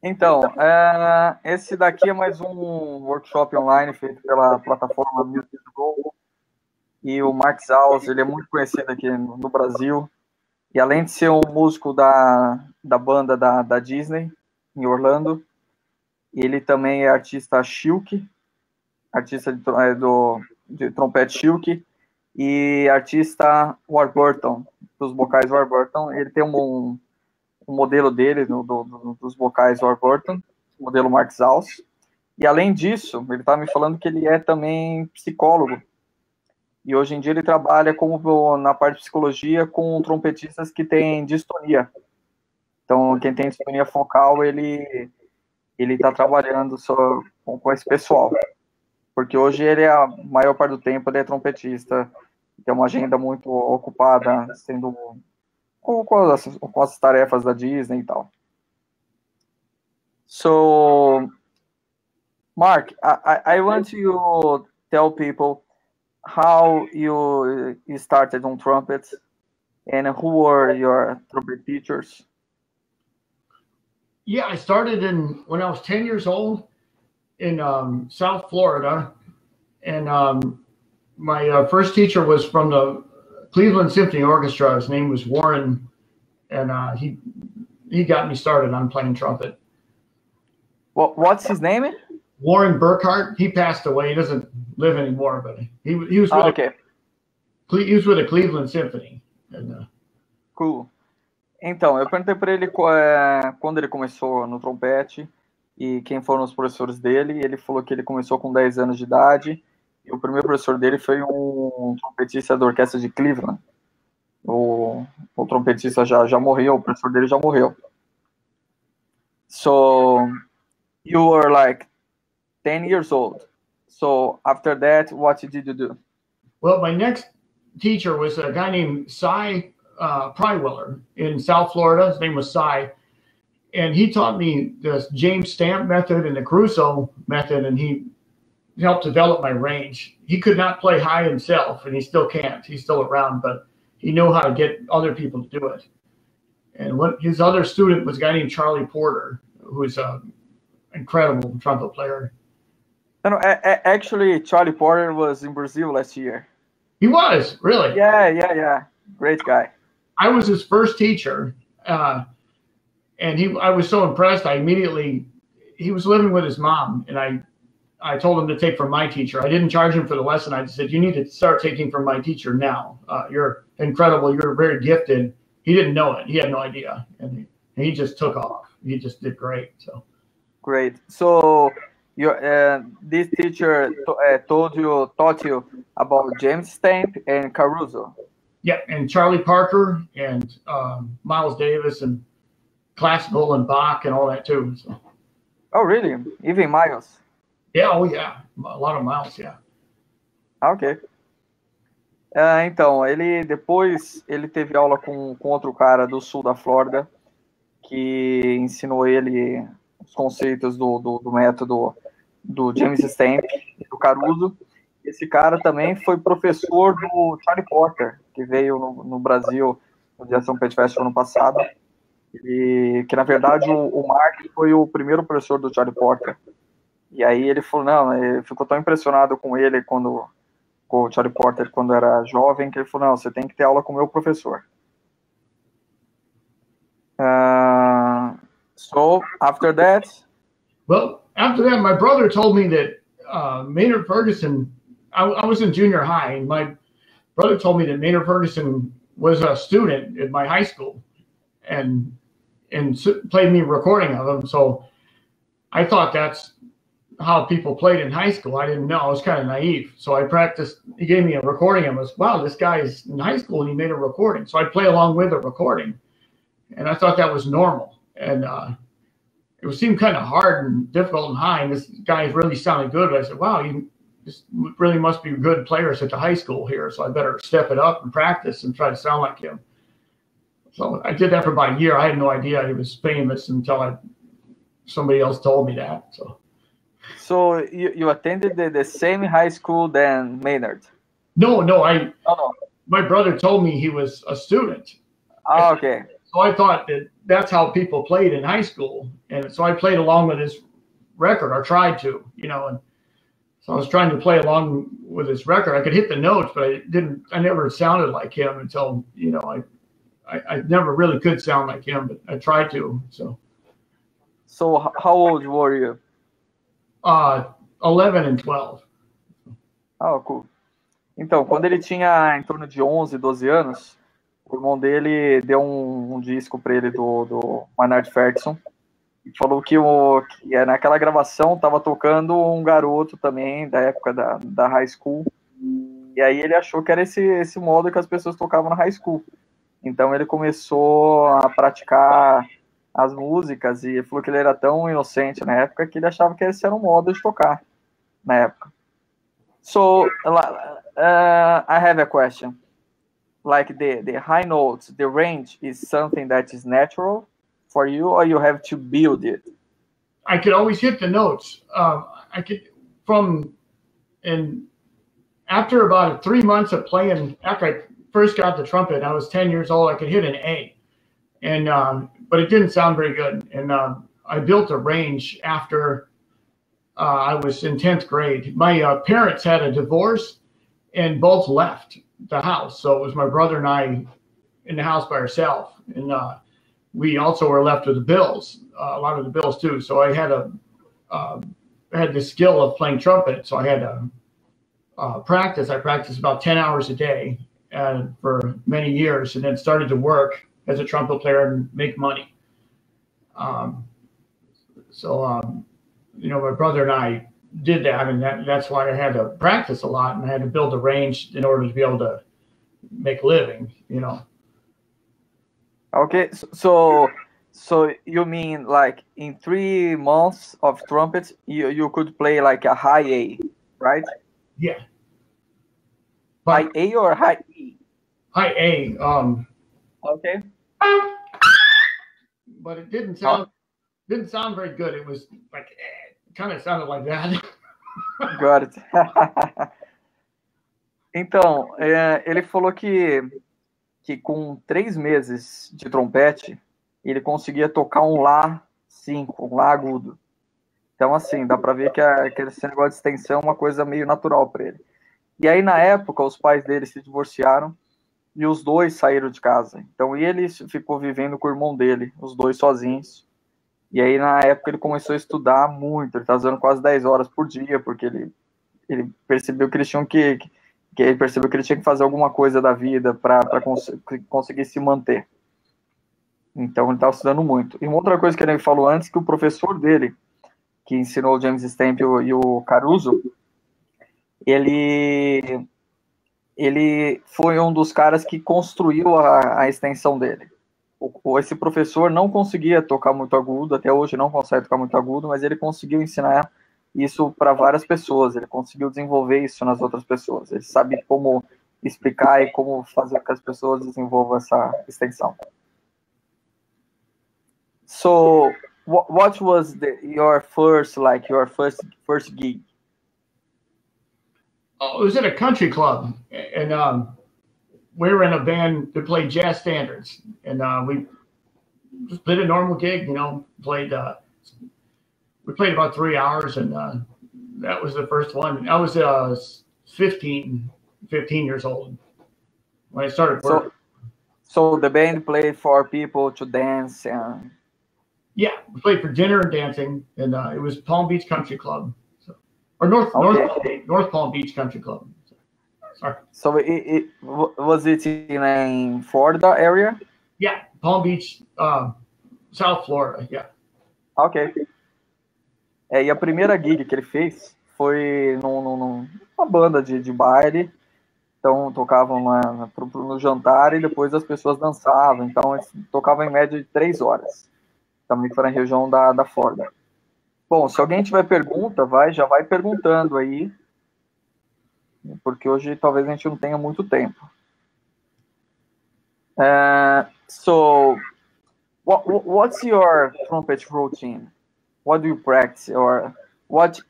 Então, esse daqui é mais um workshop online feito pela plataforma Music Go. E o Mark Zauss, ele é muito conhecido aqui no Brasil. E além de ser um músico da banda da Disney, em Orlando, ele também é artista Shilk, artista de trompete Shilk, e artista Warburton, dos vocais Warburton. Ele tem um modelo dele, dos vocais Warburton, o modelo Mark Zauss. E além disso, ele estava me falando que ele é também psicólogo. E hoje em dia ele trabalha na parte de psicologia com trompetistas que têm distonia. Então, quem tem distonia focal, ele está trabalhando só com esse pessoal. Porque hoje a maior parte do tempo, ele é trompetista, tem uma agenda muito ocupada, sendo com as tarefas da Disney e tal. So, Mark, I want to tell people how you started on trumpet and who were your trumpet teachers. Yeah, I started when I was 10 years old in South Florida. And my first teacher was from the Cleveland Symphony Orchestra. His name was Warren. And he got me started on playing trumpet. What's his name? Warren Burkhart. He passed away. He doesn't live anymore, but he was with he was with the Cleveland Symphony. And, Cool. Então, eu perguntei para ele quando ele começou no trompete e quem foram os professores dele. Ele falou que ele começou com 10 anos de idade e o primeiro professor dele foi um trompetista da orquestra de Cleveland. O trompetista já morreu, o professor dele já morreu. So, you were like 10 years old. So, after that, what did you do? Well, my next teacher was a guy named Cy Prywiller in South Florida. His name was Cy. And he taught me the James Stamp method and the Caruso method, and he helped develop my range. He could not play high himself, and he still can't. He's still around, but he knew how to get other people to do it. And his other student was a guy named Charlie Porter, who's an incredible trumpet player. No, actually, Charlie Porter was in Brazil last year. He was, really? Yeah. Great guy. I was his first teacher, and I was so impressed. He was living with his mom, and I told him to take from my teacher. I didn't charge him for the lesson. I just said, you need to start taking from my teacher now. You're incredible. You're very gifted. He didn't know it. He had no idea. And he just took off. He just did great. So great. So this teacher taught you about James Stamp and Caruso. Yeah, and Charlie Parker and Miles Davis and classical and Bach and all that too. So. Oh, really? Even Miles? Yeah, oh yeah. A lot of Miles, yeah. Ok. Então, depois ele teve aula com outro cara do sul da Flórida que ensinou ele os conceitos do método do James Stamp e do Caruso. Esse cara também foi professor do Charlie Porter, que veio no Brasil no Jazz Trumpet Festival ano passado. Que na verdade o Mark foi o primeiro professor do Charlie Porter. E aí ele falou, ele ficou tão impressionado com ele com o Charlie Porter quando era jovem, que ele falou, você tem que ter aula com o meu professor. So, after that? Well, after that, my brother told me that Maynard Ferguson, I was in junior high, and my brother told me that Maynard Ferguson was a student at my high school and played me a recording of him. So I thought that's how people played in high school. I didn't know. I was kind of naive. So I practiced. He gave me a recording. I was, wow, this guy's in high school and he made a recording. So I'd play along with the recording. And I thought that was normal. And it seemed kind of hard and difficult and high. And this guy really sounded good. But I said, wow, you just really must be good players at the high school here. So I better step it up and practice and try to sound like him. So I did that for about a year. I had no idea he was famous until somebody else told me that. So you attended the same high school than Maynard? No. My brother told me he was a student. Oh, okay. So I thought that that's how people played in high school, and so I played along with his record, or tried to, and so I was trying to play along with his record. I could hit the notes, but I never sounded like him until, I never really could sound like him, but I tried to. So how old were you? 11 and 12. Ah, cool. Então, quando ele tinha em torno de 11, 12 anos, o irmão dele deu um disco para ele do Maynard Ferguson e falou que naquela gravação estava tocando um garoto também da época da high school, e aí ele achou que era esse modo que as pessoas tocavam na high school. Então ele começou a praticar as músicas e falou que ele era tão inocente na época que ele achava que esse era um modo de tocar na época. So, I have a question. Like the high notes, the range is something that is natural for you, or you have to build it? I could always hit the notes. And after about 3 months of playing, after I first got the trumpet, I was 10 years old, I could hit an A. And, but it didn't sound very good. And I built a range after I was in 10th grade. My parents had a divorce and both left the house. So it was my brother and I in the house by ourselves. And we also were left with the bills, a lot of the bills too. So I had the skill of playing trumpet. So I had to practice. I practiced about 10 hours a day for many years, and then started to work as a trumpet player and make money. My brother and I did that, and that's why I had to practice a lot, and I had to build a range in order to be able to make a living, Okay, so you mean like in 3 months of trumpets, you could play like a high A, right? Yeah. High A or high E? High A. Okay. But it didn't sound very good. It was like kind of sounded like that. Got it. Então, ele falou que com 3 meses de trompete, ele conseguia tocar um Lá 5, um Lá agudo. Então, assim, dá para ver que esse negócio de extensão é uma coisa meio natural para ele. E aí, na época, os pais dele se divorciaram e os dois saíram de casa. Então, ele ficou vivendo com o irmão dele, os dois sozinhos. E aí, na época, ele começou a estudar muito. Ele estava usando quase 10 horas por dia, porque ele percebeu que eles tinham ele percebeu que ele tinha que fazer alguma coisa da vida para conseguir se manter. Então, ele estava estudando muito. E uma outra coisa que ele falou antes, que o professor dele, que ensinou o James Stamp e o Caruso, ele foi um dos caras que construiu a extensão dele. Esse professor não conseguia tocar muito agudo, até hoje não consegue tocar muito agudo, mas ele conseguiu ensinar isso para várias pessoas, ele conseguiu desenvolver isso nas outras pessoas, ele sabe como explicar e como fazer com que as pessoas desenvolvam essa extensão. So, what was your first gig? Oh, it was at a country club, and we were in a band that played jazz standards, and we just did a normal gig, we played about 3 hours, and that was the first one. I was 15 years old when I started working. So the band played for people to dance and... Yeah, we played for dinner and dancing, and it was Palm Beach Country Club, North Palm Beach Country Club. Sorry. So was it in Florida area? Yeah, Palm Beach, South Florida. Yeah. Okay. E a primeira gig que ele fez foi numa banda de baile. Então tocavam no jantar e depois as pessoas dançavam. Então eles tocavam em média de 3 horas. Também foi na região da Flórida. Bom, se alguém tiver pergunta, já vai perguntando aí, porque hoje talvez a gente não tenha muito tempo. So, what's your trumpet routine? What do you practice? Or what,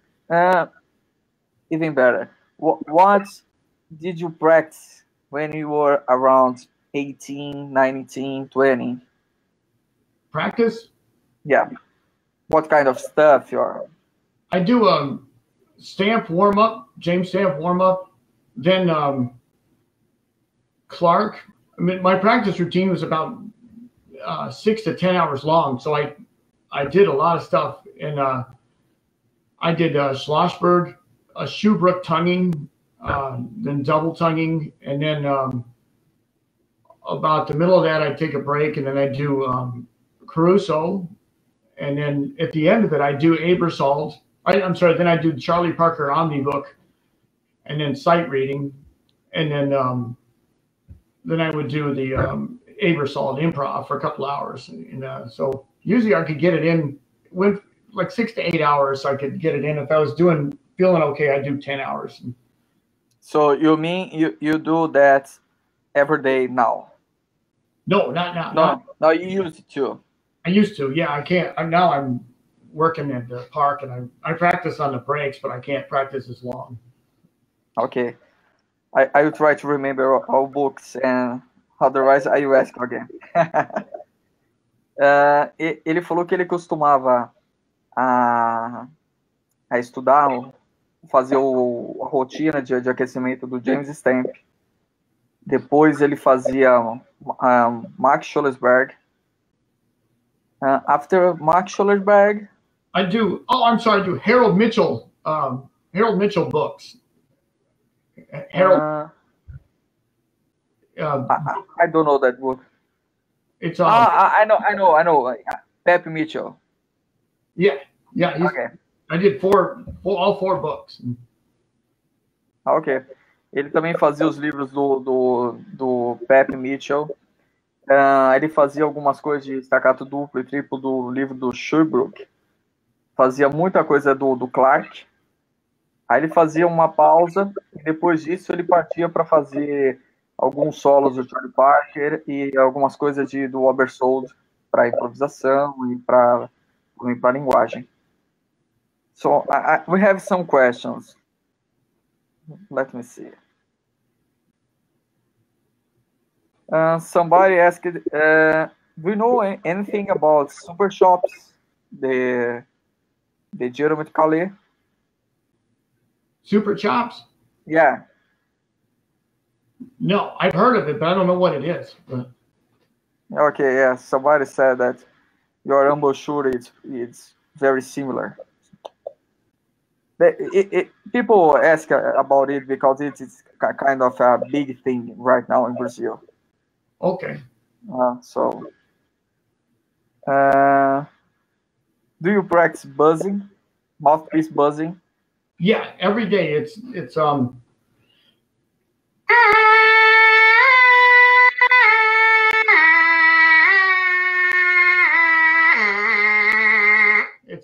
even better, what did you practice when you were around 18, 19, 20? Practice? Yeah. What kind of stuff you're? I do stamp warm up, James stamp warm up, then Clark. I mean, my practice routine was about 6 to 10 hours long, so I did a lot of stuff, and I did Schlossberg, Schuhbrook tonguing, then double tonguing, and then about the middle of that, I'd take a break, and then I do Caruso, and then at the end of it, I do Aebersold. I'm sorry, then I do Charlie Parker Omnibook, and then sight reading, and then I would do the Aebersold improv for a couple hours, and so usually I could get it in with like 6 to 8 hours. So I could get it in. If I was feeling okay, I'd do 10 hours. So you mean you do that every day now? No, not now. No, you used to. I used to, yeah. I can't. Now I'm working at the park, and I practice on the breaks, but I can't practice as long. Okay. I will try to remember all books, and otherwise I will ask again. Ele falou que ele costumava a estudar, fazer a rotina de aquecimento do James Stamp. Depois ele fazia Mark Scholesberg. After Mark Scholesberg, I do Harold Mitchell books. Harold. I don't know that book. It's I know. Pep Mitchell. Yeah. Okay. I did all four books. Ok. Ele também fazia os livros do Pep Mitchell. Ele fazia algumas coisas de staccato duplo e triplo do livro do Schuhbrook. Fazia muita coisa do Clark. Aí ele fazia uma pausa e depois disso ele partia para fazer alguns solos do Charlie Parker e algumas coisas do Obersold para improvisação e para linguagem. So we have some questions. Let me see. Somebody asked, do you know anything about super shops? The Jerome Calais? Super chops? Yeah. No, I've heard of it, but I don't know what it is. But... Okay, yeah. Somebody said that your embouchure it's very similar. People ask about it because it is kind of a big thing right now in Brazil. Okay. Do you practice buzzing, mouthpiece buzzing? Yeah, every day. It's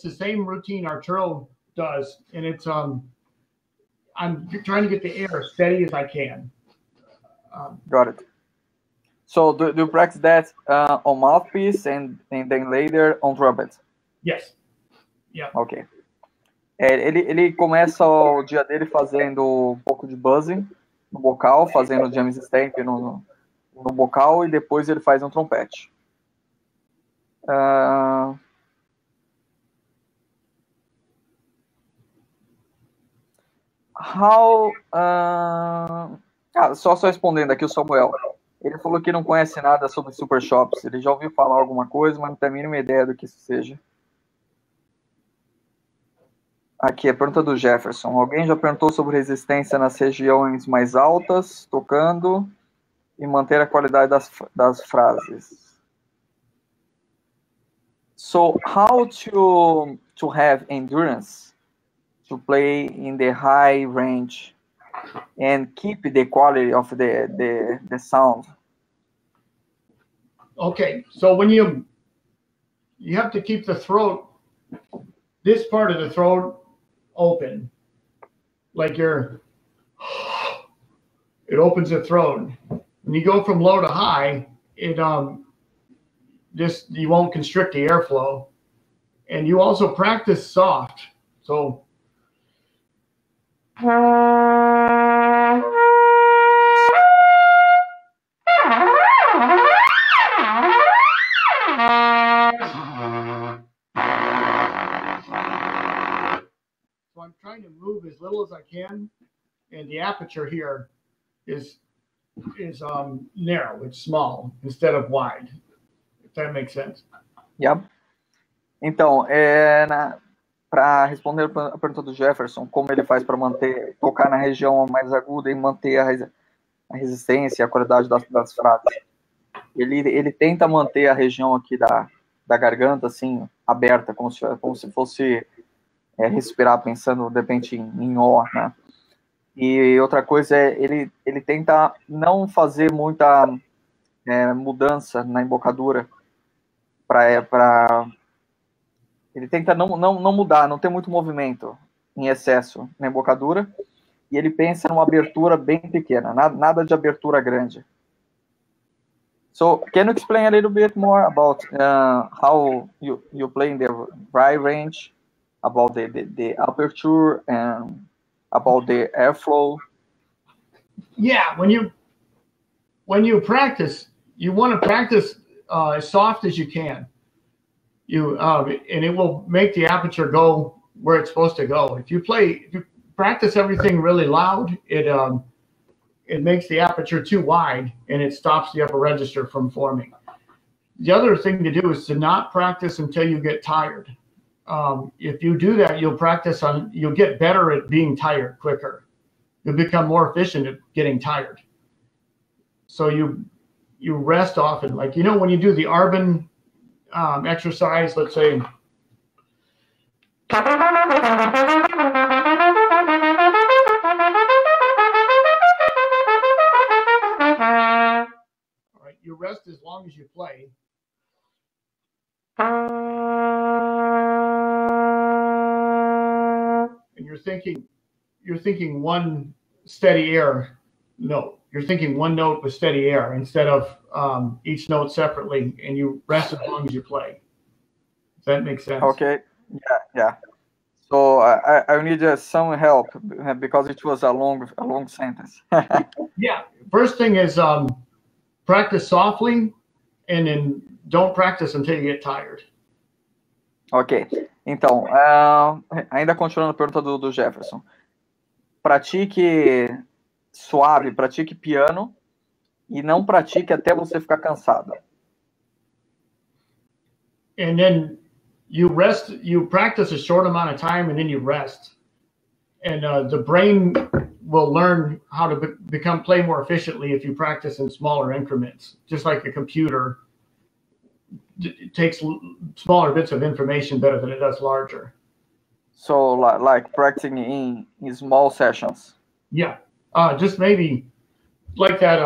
the same routine Arturo does, and it's I'm trying to get the air as steady as I can. Got it. So do you practice that on mouthpiece and then later on trumpet? Yes. Yeah. Ok. Ele começa o dia dele fazendo um pouco de buzzing no bocal, fazendo James Stamp no bocal e depois ele faz um trompete. Só respondendo aqui o Samuel. Ele falou que não conhece nada sobre super shops. Ele já ouviu falar alguma coisa, mas não tem a mínima ideia do que isso seja. Aqui, a pergunta do Jefferson. Alguém já perguntou sobre resistência nas regiões mais altas, tocando, e manter a qualidade das frases? So, how to have endurance to play in the high range and keep the quality of the sound? Okay, so when you have to keep the throat, this part of the throat open, like it opens the throat. When you go from low to high, you won't constrict the airflow, and you also practice soft. So little as I can, and the aperture here is narrow, it's small instead of wide. If that makes sense. Yep. Então, para responder a pergunta do Jefferson, como ele faz para tocar na região mais aguda e manter a resistência e a qualidade das frases. Ele tenta manter a região aqui da garganta, assim, aberta, como se fosse respirar pensando, de repente, em O, né? E outra coisa ele tenta não fazer muita mudança na embocadura ele tenta não mudar, não ter muito movimento em excesso na embocadura, e ele pensa numa abertura bem pequena, nada de abertura grande. So, can you explain a little bit more about how you play in the dry range, about the aperture, and about the airflow? Yeah, when you practice, you want to practice as soft as you can. And it will make the aperture go where it's supposed to go. If you practice everything really loud, it makes the aperture too wide and it stops the upper register from forming. The other thing to do is to not practice until you get tired. If you do that, you'll get better at being tired quicker. You'll become more efficient at getting tired. So you rest often. Like, when you do the Arbin exercise, let's say, all right, you rest as long as you play. And you're thinking one steady air note. You're thinking one note with steady air instead of each note separately, and you rest as long as you play. Does that make sense? Okay. Yeah. So I need some help because it was a long sentence. Yeah. First thing is practice softly, and then don't practice until you get tired. Ok. Então, ainda continuando a pergunta do Jefferson. Pratique suave, pratique piano e não pratique até você ficar cansado. And then you practice a short amount of time and then you rest. And the brain will learn how to play more efficiently if you practice in smaller increments. Just like a computer, it takes smaller bits of information better than it does larger. So like practicing in small sessions. Yeah. Just maybe like that.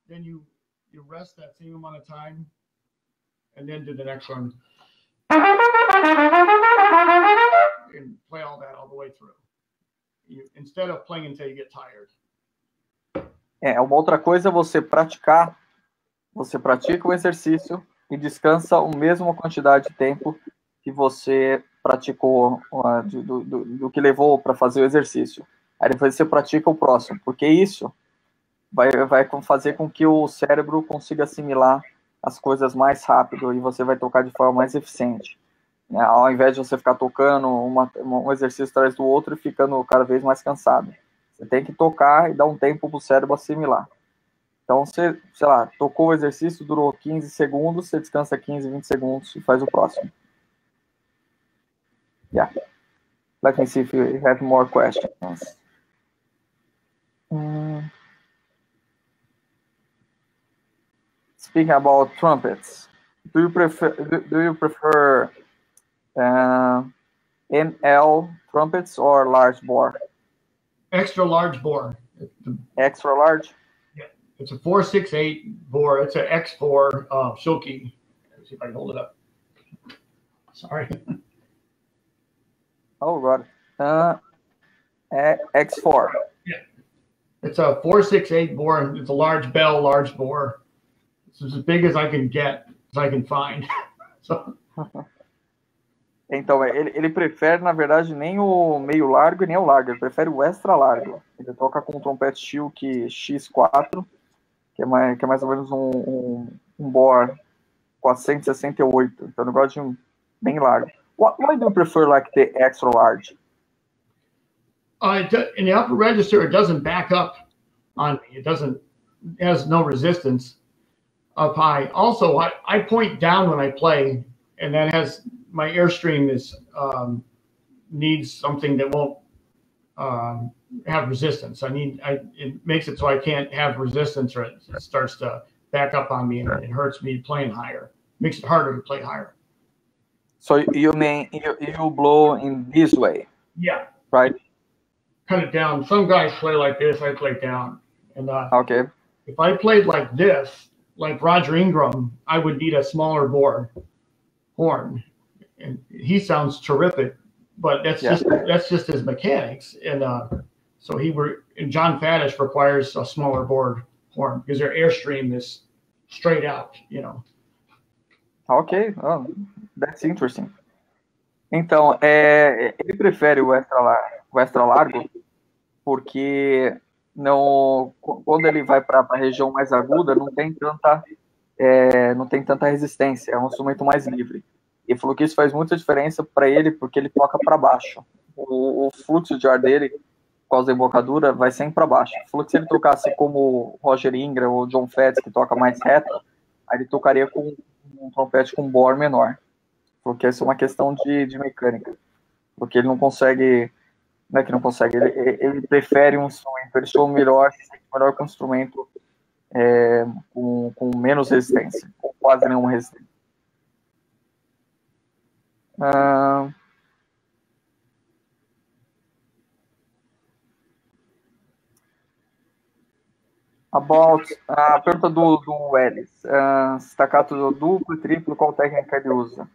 Then you rest that same amount of time, and then do the next one, and play all that all the way through. Instead of playing until you get tired. Uma outra coisa é você pratica o exercício e descansa a mesma quantidade de tempo que você praticou, do que levou para fazer o exercício. Aí depois você pratica o próximo, porque isso vai fazer com que o cérebro consiga assimilar as coisas mais rápido e você vai tocar de forma mais eficiente. Ao invés de você ficar tocando um exercício atrás do outro e ficando cada vez mais cansado. Você tem que tocar e dar um tempo para o cérebro assimilar. Então, você, sei lá, tocou o exercício, durou 15 segundos, você descansa 15, 20 segundos e faz o próximo. Yeah. Let me see if you have more questions. Speaking about trumpets, do you prefer NL trumpets or large bore? Extra large bore. Extra large? Yeah, it's a 4/6/8 bore. It's an X4 Schilke. Let's see if I can hold it up. Sorry. Oh, God. X4. Yeah. It's a 4/6/8 bore, and it's a large bell, large bore. It's as big as I can get, as I can find. So. Então, ele prefere, na verdade, nem o meio largo e nem o largo. Ele prefere o extra largo. Ele toca com um trompete Schilke X4 que é mais ou menos um bore 468. Então, um negócio bem largo. Why do you prefer like the extra large? In the upper register, it doesn't back up on me. It has no resistance up high. Also, I point down when I play, and that has my airstream needs something that won't have resistance. It makes it so I can't have resistance, or it starts to back up on me, and it hurts me playing higher. Makes it harder to play higher. So you mean you blow in this way? Yeah. Right. Cut it down. Some guys play like this. I play down. And okay. If I played like this, like Roger Ingram, I would need a smaller bore horn. And he sounds terrific, but that's just his mechanics. And John Faddish requires a smaller bore horn because their airstream is straight out, you know. Ok, that's interesting. Então, ele prefere o extra largo porque quando ele vai para a região mais aguda, não tem tanta resistência, é um instrumento mais livre. Ele falou que isso faz muita diferença para ele porque ele toca para baixo. O fluxo de ar dele, por causa da embocadura, vai sempre para baixo. Ele falou que se ele tocasse como Roger Ingram ou John Fetz, que toca mais reto, aí ele tocaria com um trompete com bore menor. Porque isso é uma questão de mecânica. Porque ele não consegue... Não é que não consegue, ele prefere um instrumento, ele soa melhor com um instrumento com menos resistência, com quase nenhuma resistência. A pergunta do Ellis, staccato duplo e triplo, qual técnica ele usa?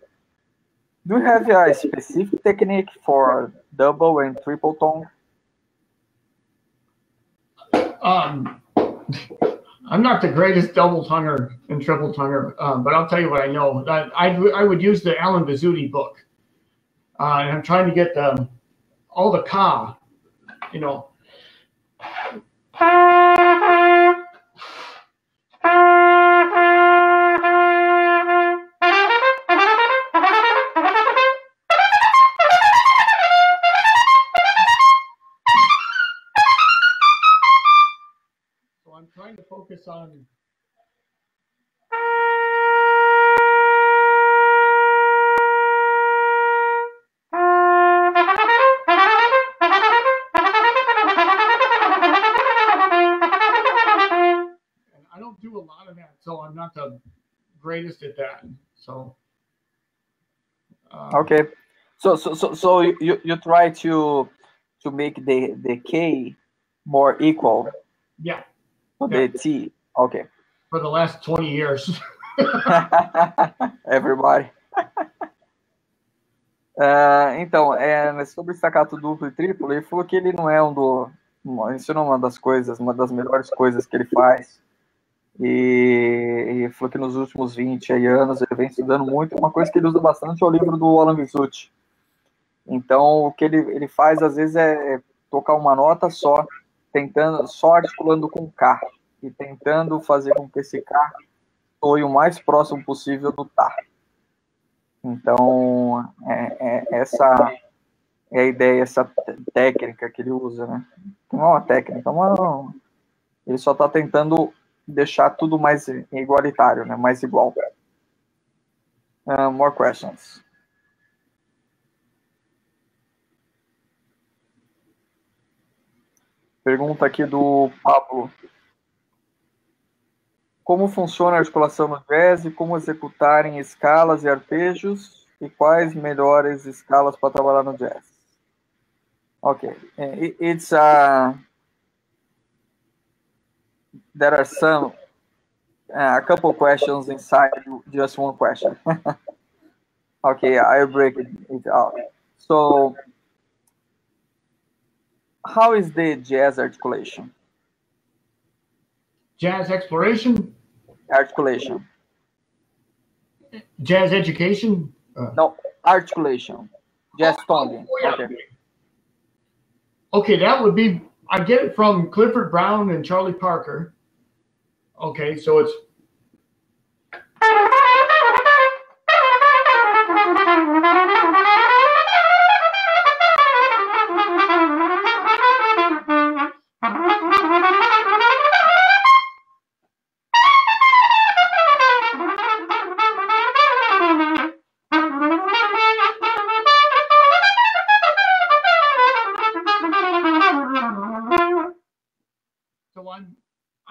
Do you have a specific technique for double and triple tone? I'm not the greatest double toner and triple toner, but I'll tell you what I know. I would use the Alan Bizzuti book, and I'm trying to get all the ka, you know. I'm trying to focus on and I don't do a lot of that, so I'm not the greatest at that. So okay, so you try to make the K more equal. Yeah. The T, okay. For the last 20 years. Everybody. Então, sobre staccato duplo e triplo, ele falou que ele não é isso não é uma das melhores coisas que ele faz. E falou que nos últimos 20 anos ele vem estudando muito. Uma coisa que ele usa bastante é o livro do Alan Bizzuti. Então, o que ele faz, às vezes, é tocar uma nota só, só articulando com K, e tentando fazer com que esse K soe o mais próximo possível do Tá. Então, essa é a ideia, essa técnica que ele usa, né? Não é uma técnica, ele só está tentando deixar tudo mais igualitário, né? Mais igual. More questions. Pergunta aqui do Pablo. Como funciona a articulação no jazz e como executar em escalas e arpejos e quais melhores escalas para trabalhar no jazz? Okay, it's there are a couple questions inside just one question. Okay, I'll break it out. So, how is the jazz articulation? Jazz exploration? Articulation. Jazz education? No, articulation. Jazz tongue. Yeah. Okay, that would be, I get it from Clifford Brown and Charlie Parker. Okay, so it's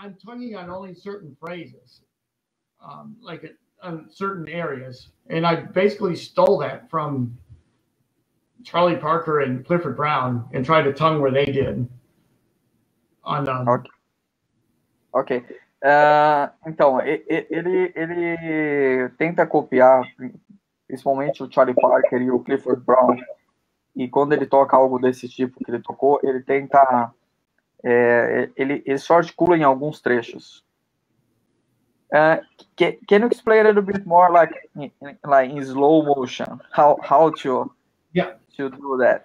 I'm tonguing on only certain phrases, like on certain areas, and I basically stole that from Charlie Parker and Clifford Brown and tried to tongue where they did. Ok. Então, ele tenta copiar principalmente o Charlie Parker e o Clifford Brown, e quando ele toca algo desse tipo que ele tocou, ele tenta... ele só articula em alguns trechos. Can you explain a little bit more, like in slow motion, how to do that?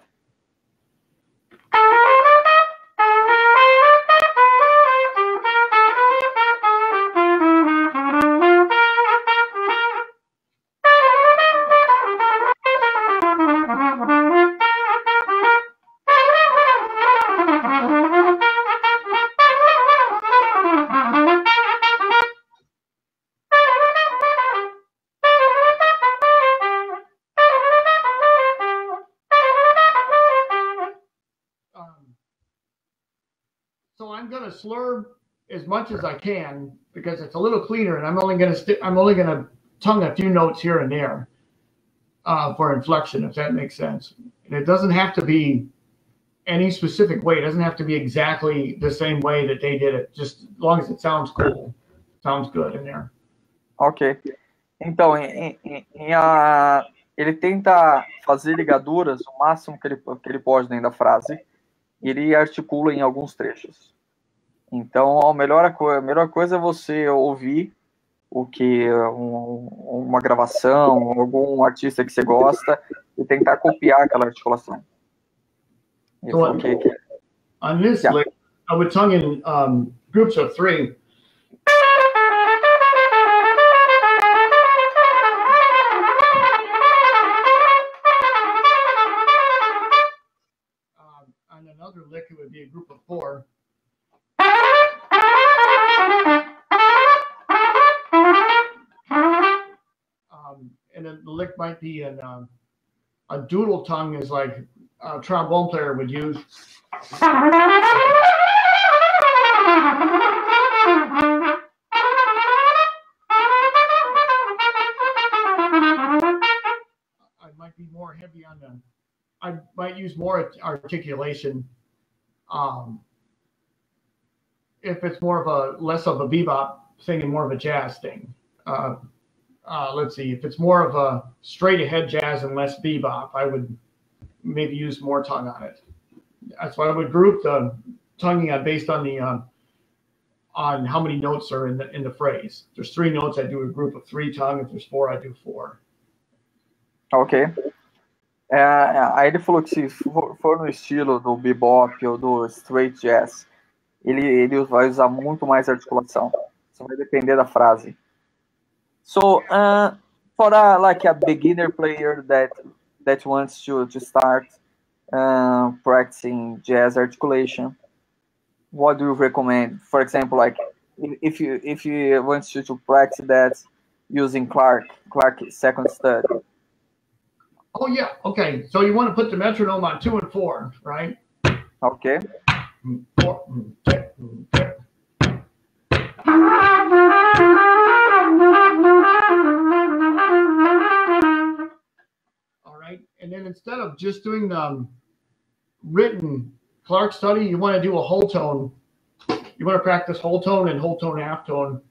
So I'm going to slur as much as I can because it's a little cleaner, and I'm only going to tongue a few notes here and there for inflection, if that makes sense. And it doesn't have to be any specific way. It doesn't have to be exactly the same way that they did it. Just as long as it sounds cool, sounds good in there. Ok. Então, ele tenta fazer ligaduras o máximo que ele pode dentro da frase. E ele articula em alguns trechos. Então, a melhor coisa é você ouvir o que uma gravação, algum artista que você gosta, e tentar copiar aquela articulação. So on this lick, I would tongue in groups of 3. On another lick, it would be a group of 4. And then the lick might be in a doodle tongue, is like a trombone player would use. I might be more heavy on the. I might use more articulation. If it's more of less of a bebop thing and more of a jazz thing. Let's see, if it's more of a straight ahead jazz and less bebop, I would maybe use more tongue on it. That's why I would group the tonguing based on the on how many notes are in the phrase. If there's 3 notes, I do a group of 3 tongue. If there's 4, I do 4. Ok. Aí ele falou que se for no estilo do bebop ou do straight jazz, ele vai usar muito mais articulação. Isso vai depender da frase. So, for a beginner player that wants to start practicing jazz articulation, what do you recommend? For example, like if you want to practice that using Clark second study. Oh yeah, okay. So you want to put the metronome on 2 and 4, right? Okay. 4. All right, and then instead of just doing the written Clark study, you want to do a whole tone. You want to practice whole tone and whole tone half tone.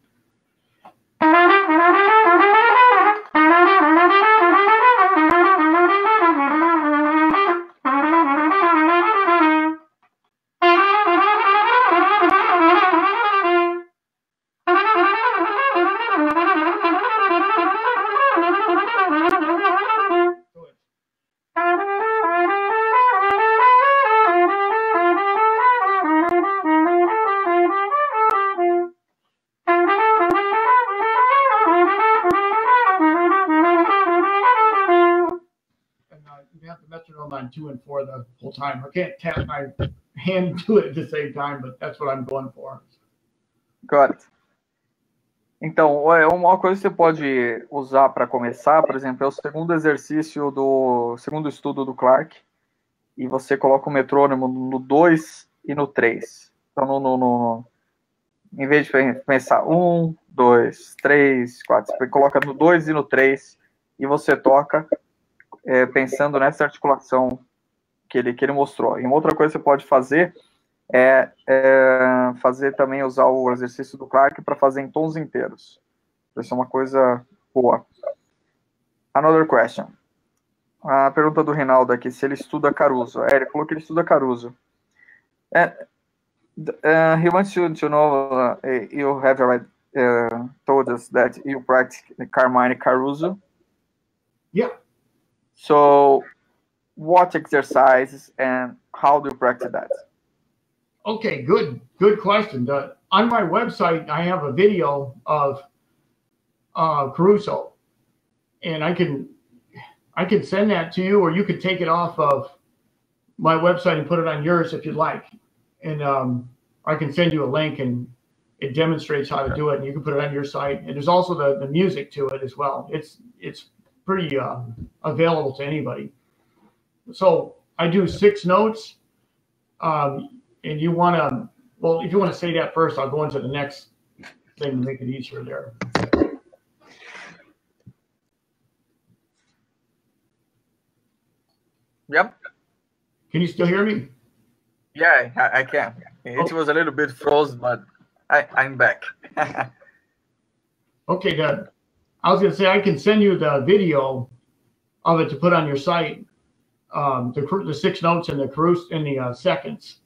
2 and 4 the whole time. I can't tap my hand to it at the same time, but that's what I'm going for. Got it. Então, uma coisa que você pode usar para começar, por exemplo, é o segundo exercício do segundo estudo do Clark, e você coloca o metrônomo no 2 e no 3. Então, em vez de pensar 1, 2, 3, 4, você coloca no 2 e no 3, e você toca pensando nessa articulação que ele mostrou. E uma outra coisa que você pode fazer é fazer também, usar o exercício do Clark para fazer em tons inteiros. Isso é uma coisa boa. Another question. A pergunta do Reinaldo aqui, se ele estuda Caruso. Ele falou que ele estuda Caruso. He wants you to know, you have already told us that you practice Carmine Caruso. Yeah. So, what exercises and how do you practice that? Okay, good question. On my website, I have a video of Caruso, and I can send that to you, or you could take it off of my website and put it on yours if you'd like. And I can send you a link, and it demonstrates how to do it, and you can put it on your site. And there's also the music to it as well. It's pretty available to anybody. So I do 6 notes. And you want to, well, if you want to say that first, I'll go into the next thing to make it easier there. Yep. Can you still hear me? Yeah, I can. It was a little bit frozen, but I'm back. Okay, good. I was going to say, I can send you the video of it to put on your site, the 6 notes and the seconds.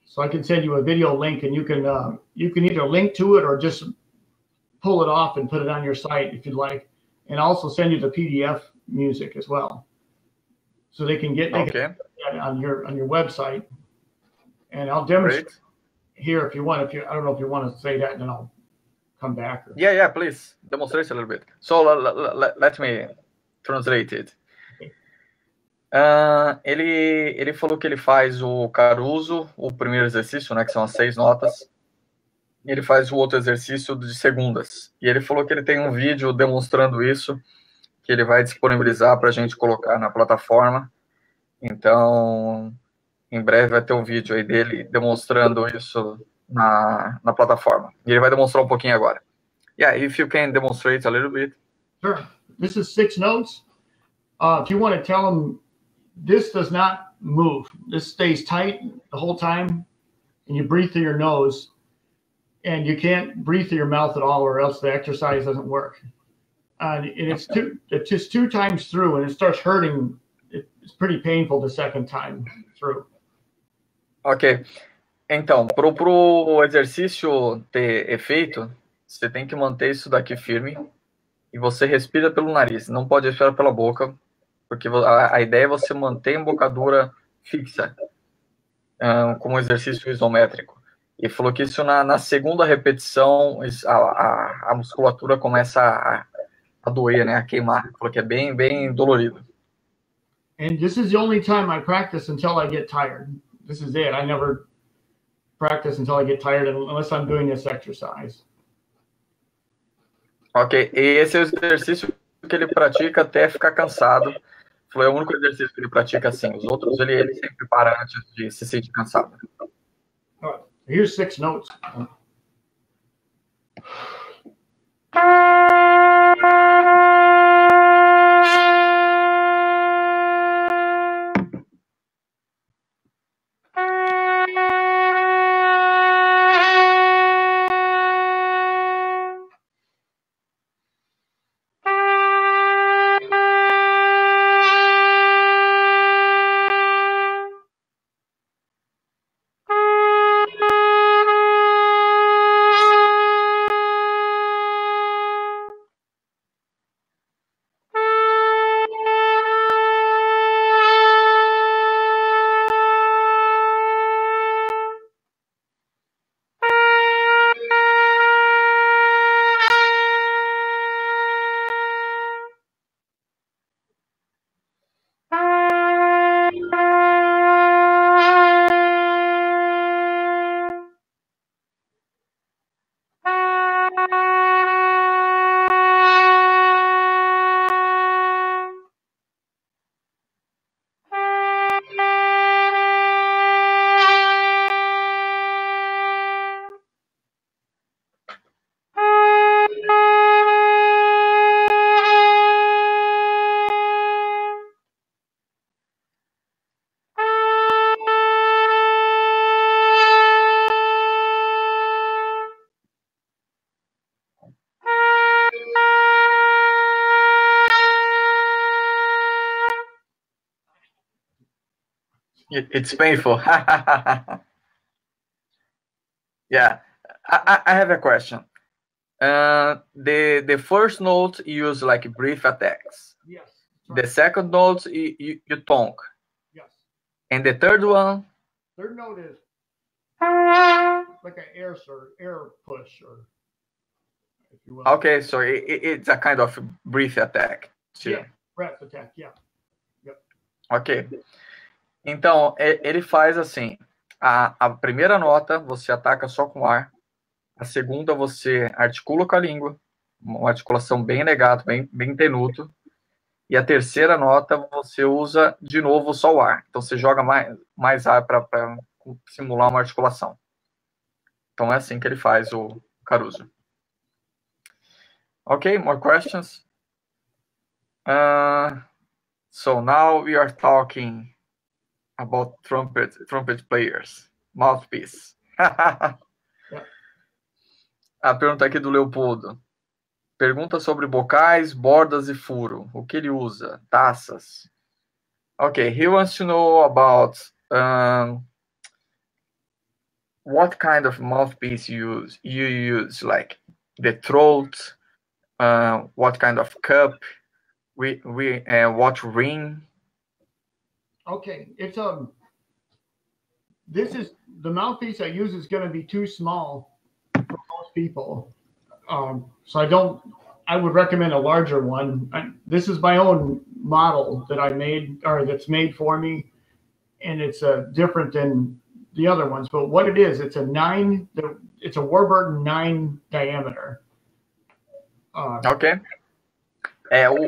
So I can send you a video link, and you can either link to it or just pull it off and put it on your site if you'd like, and also send you the PDF music as well, so they can get that on your website. And I'll demonstrate here if you want. I don't know if you want to say that, and then I'll come back. Yeah, please demonstrate a little bit. So let me translate it. Ele falou que ele faz o Caruso, o primeiro exercício, né, que são as 6 notas, e ele faz o outro exercício de segundas. E ele falou que ele tem um vídeo demonstrando isso, que ele vai disponibilizar para a gente colocar na plataforma. Então, em breve vai ter um vídeo aí dele demonstrando isso na plataforma. E ele vai demonstrar um pouquinho agora. Yeah, if you can demonstrate a little bit. Sure. This is 6 notes. If you want to tell them, this does not move. This stays tight the whole time, and you breathe through your nose, and you can't breathe through your mouth at all, or else the exercise doesn't work. And it's just 2 times through, and it starts hurting. It's pretty painful the second time through. Ok. Então, pro exercício ter efeito, você tem que manter isso daqui firme, e você respira pelo nariz, não pode respirar pela boca, porque a ideia é você manter a embocadura fixa, como um exercício isométrico. E falou que isso na segunda repetição, a musculatura começa a doer, né, a queimar. Falou que é bem dolorido. And this is the only time I practice until I get tired. This is it. I never practice until I get tired unless I'm doing this exercise. Ok, e esse é o exercício que ele pratica até ficar cansado. Foi o único exercício que ele pratica assim. Os outros ele sempre para antes de se sentir cansado. Here's 6 notes. It's painful. Yeah, I have a question. The first note you use like brief attacks. Yes. Right. The second note you tonk. Yes. And the third one. Third note is like an air push, or if you will. Okay, so it's a kind of brief attack too. Yeah, breath attack. Yeah. Yep. Ok. Então ele faz assim: a primeira nota você ataca só com ar. A segunda você articula com a língua, uma articulação bem legado, bem tenuto. E a terceira nota você usa de novo só o ar. Então você joga mais ar para simular uma articulação. Então é assim que ele faz o Caruso. Okay, more questions? So now we are talking about trumpet players, mouthpiece. A pergunta aqui do Leopoldo. Pergunta sobre bocais, bordas e furo. O que ele usa? Taças. Okay, he wants to know about what kind of mouthpiece you use, like the throat, what kind of cup, what ring. Okay, it's this is the mouthpiece I use is going to be too small for most people. So I would recommend a larger one. This is my own model that I made, or that's made for me, and it's different than the other ones. But what it is, it's a Warburton 9 diameter. Ok.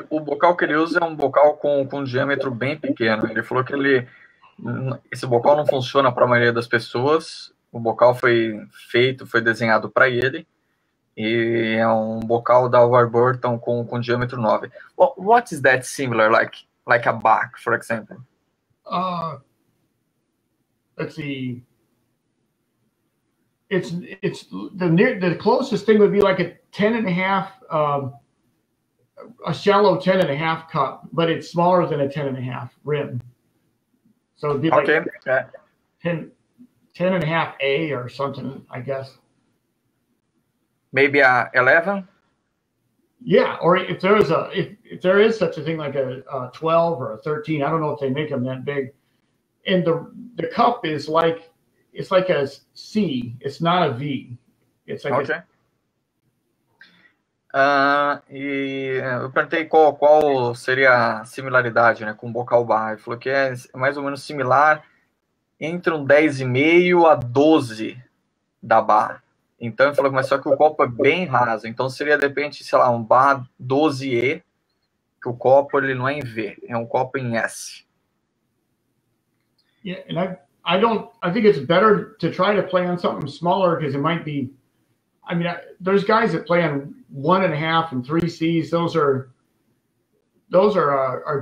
O bocal que ele usa é um bocal com diâmetro bem pequeno. Ele falou que esse bocal não funciona para a maioria das pessoas. O bocal foi desenhado para ele. E é um bocal da Warburton com diâmetro 9. What is that similar, like a Bach, for example? Let's see. It's the closest thing would be like a 10.5, a shallow 10.5 cup, but it's smaller than a 10.5 rim. So it'd be like 10.5A or something, I guess. Maybe a 11? Yeah, or if there is such a thing like a 12 or a 13, I don't know if they make them that big. And the cup is like a C. It's not a V. It's like okay. E eu perguntei qual seria a similaridade, né, com o bocal bar. Ele falou que é mais ou menos similar entre um 10,5 a 12 da barra. Então ele falou, mas só que o copo é bem raso. Então seria, de repente, sei lá, um bar 12E, que o copo ele não é em V, é um copo em S. Yeah, and I think it's better to try to play on something smaller because it might be. I mean, there's guys that play on 1.5 and 3 Cs. Those are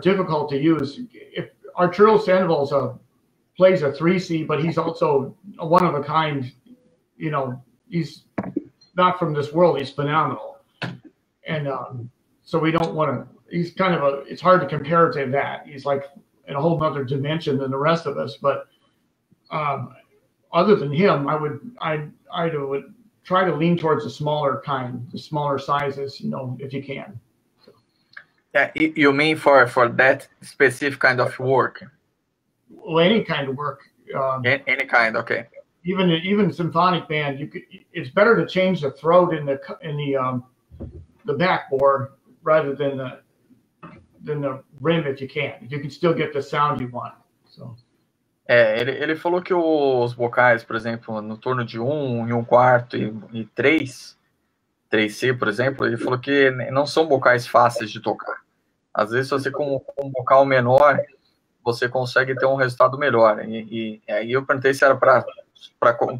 difficult to use. If Arturo Sandoval's plays a 3C, but he's also a one of a kind. You know, he's not from this world. He's phenomenal, and so we don't want to. He's kind of it's hard to compare to that. He's like in a whole other dimension than the rest of us. But other than him, I would try to lean towards the smaller sizes, you know, if you can. So. Yeah, you mean for that specific kind of work? Well, any kind of work. Any kind, okay. Even symphonic band, it's better to change the throat in the backboard rather than the rim if you can. If you can still get the sound you want. So. Ele falou que os vocais, por exemplo, no torno de 1 e 1/4 e 3C, por exemplo, ele falou que não são vocais fáceis de tocar. Às vezes, você com um vocal menor, você consegue ter um resultado melhor. E aí eu perguntei se era para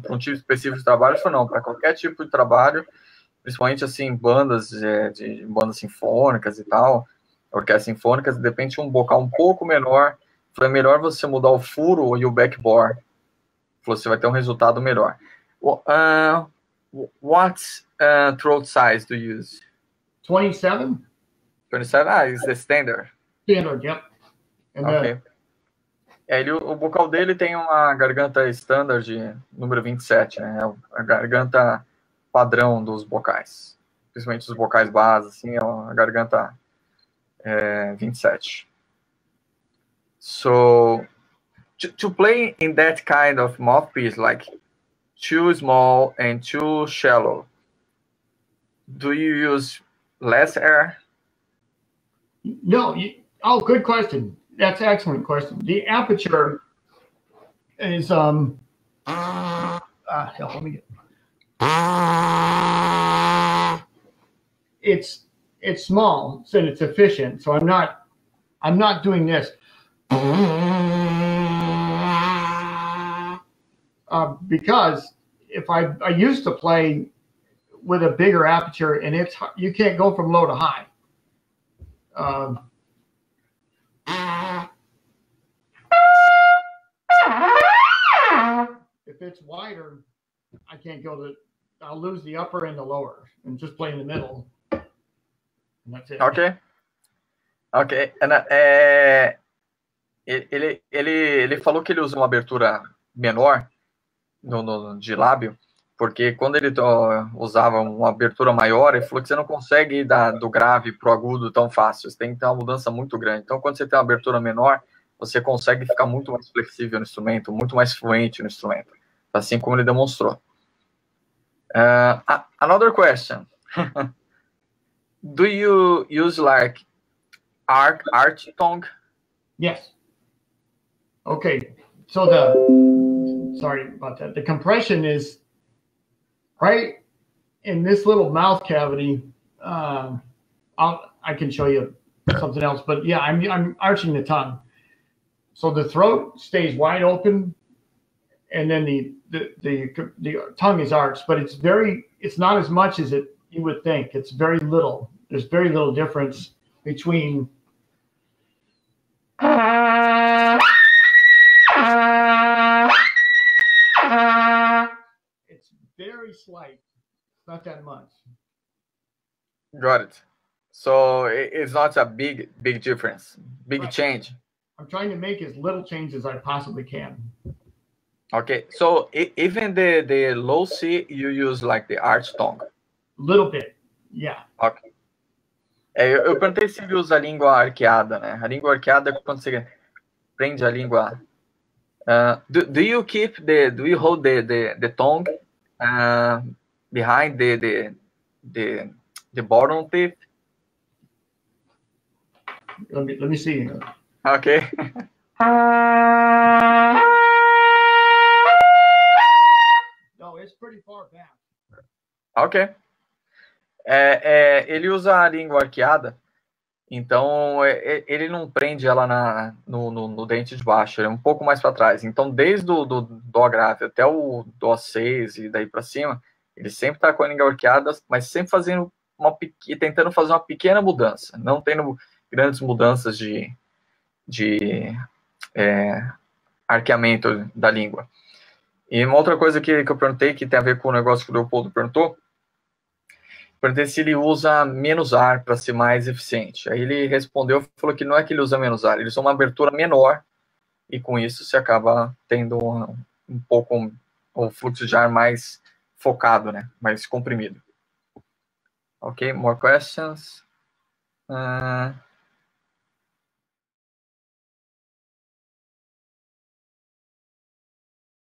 um tipo específico de trabalho. Ele falou, não, para qualquer tipo de trabalho, principalmente assim, bandas sinfônicas e tal, orquestras sinfônicas, depende de um vocal um pouco menor. Foi melhor você mudar o furo e o backbore. Você vai ter um resultado melhor. What throat size do you use? 27. 27? Is the standard. Standard, yep. And okay. O bocal dele tem uma garganta standard número 27, né? É a garganta padrão dos bocais. Principalmente os bocais base, assim, é a garganta 27. So, to play in that kind of mouthpiece, like too small and too shallow, do you use less air? No. Good question. That's an excellent question. The aperture is hell, let me get. It's small, so it's efficient. So I'm not doing this. Because if I used to play with a bigger aperture, and you can't go from low to high. If it's wider, I can't I'll lose the upper and the lower, and just play in the middle. And that's it. Ok. Ele falou que ele usa uma abertura menor de lábio, porque quando ele usava uma abertura maior, ele falou que você não consegue ir do grave para o agudo tão fácil, você tem que ter uma mudança muito grande. Então, quando você tem uma abertura menor, você consegue ficar muito mais flexível no instrumento, muito mais fluente no instrumento, assim como ele demonstrou. Another question. Do you use like arch tongue? Yes. Okay. So sorry about that. The compression is right in this little mouth cavity. I can show you something else, but yeah, I'm arching the tongue. So the throat stays wide open, and then the tongue is arched, but it's not as much as you would think. It's very little. There's very little difference between it's very slight. It's not that much. Got it. So it's not a big difference, big change. I'm trying to make as little change as I possibly can. Okay, so even the low C, you use like the arch tongue? A little bit, yeah. Ok. Eu perguntei se ele usa a língua arqueada, né? A língua arqueada é quando você prende a língua. Do you hold the tongue behind the bottom teeth? Let me see. Okay. No, it's pretty far back. Ok. Ele usa a língua arqueada, então ele não prende ela no dente de baixo, ele é um pouco mais para trás. Então, desde o Dó grave até o Dó 6 e daí para cima, ele sempre está com a língua arqueada, mas sempre tentando fazer uma pequena mudança, não tendo grandes mudanças de arqueamento da língua. E uma outra coisa que eu perguntei, que tem a ver com o negócio que o Leopoldo perguntou, perguntei se ele usa menos ar para ser mais eficiente. Aí ele respondeu, falou que não é que ele usa menos ar, ele usa uma abertura menor, e com isso você acaba tendo um pouco um fluxo de ar mais focado, né? Mais comprimido. Ok, more questions?